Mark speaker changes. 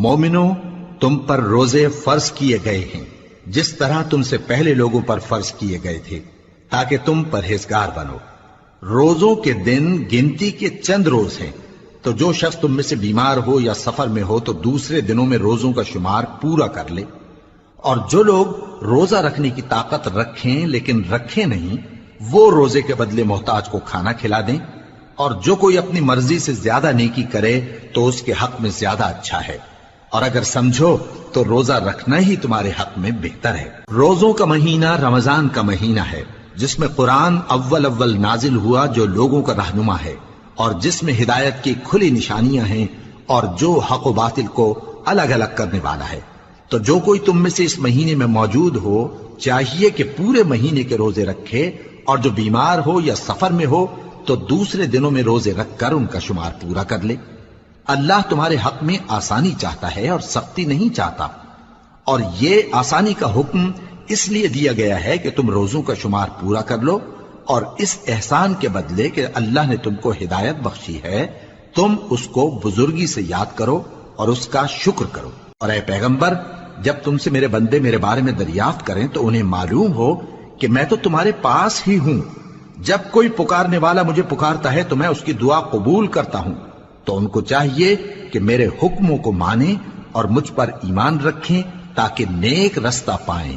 Speaker 1: مومنو، تم پر روزے فرض کیے گئے ہیں جس طرح تم سے پہلے لوگوں پر فرض کیے گئے تھے، تاکہ تم پرہیزگار بنو۔ روزوں کے دن گنتی کے چند روز ہیں، تو جو شخص تم میں سے بیمار ہو یا سفر میں ہو تو دوسرے دنوں میں روزوں کا شمار پورا کر لے۔ اور جو لوگ روزہ رکھنے کی طاقت رکھیں لیکن رکھیں نہیں، وہ روزے کے بدلے محتاج کو کھانا کھلا دیں۔ اور جو کوئی اپنی مرضی سے زیادہ نیکی کرے تو اس کے حق میں زیادہ اچھا ہے، اور اگر سمجھو تو روزہ رکھنا ہی تمہارے حق میں بہتر ہے۔ روزوں کا مہینہ رمضان کا مہینہ ہے، جس میں قرآن اول نازل ہوا، جو لوگوں کا رہنما ہے، اور جس میں ہدایت کی کھلی نشانیاں ہیں، اور جو حق و باطل کو الگ الگ کرنے والا ہے۔ تو جو کوئی تم میں سے اس مہینے میں موجود ہو چاہیے کہ پورے مہینے کے روزے رکھے، اور جو بیمار ہو یا سفر میں ہو تو دوسرے دنوں میں روزے رکھ کر ان کا شمار پورا کر لے۔ اللہ تمہارے حق میں آسانی چاہتا ہے اور سختی نہیں چاہتا، اور یہ آسانی کا حکم اس لیے دیا گیا ہے کہ تم روزوں کا شمار پورا کر لو، اور اس احسان کے بدلے کہ اللہ نے تم کو ہدایت بخشی ہے تم اس کو بزرگی سے یاد کرو اور اس کا شکر کرو۔ اور اے پیغمبر، جب تم سے میرے بندے میرے بارے میں دریافت کریں تو انہیں معلوم ہو کہ میں تو تمہارے پاس ہی ہوں۔ جب کوئی پکارنے والا مجھے پکارتا ہے تو میں اس کی دعا قبول کرتا ہوں۔ تو ان کو چاہیے کہ میرے حکموں کو مانیں اور مجھ پر ایمان رکھیں تاکہ نیک رستہ پائیں۔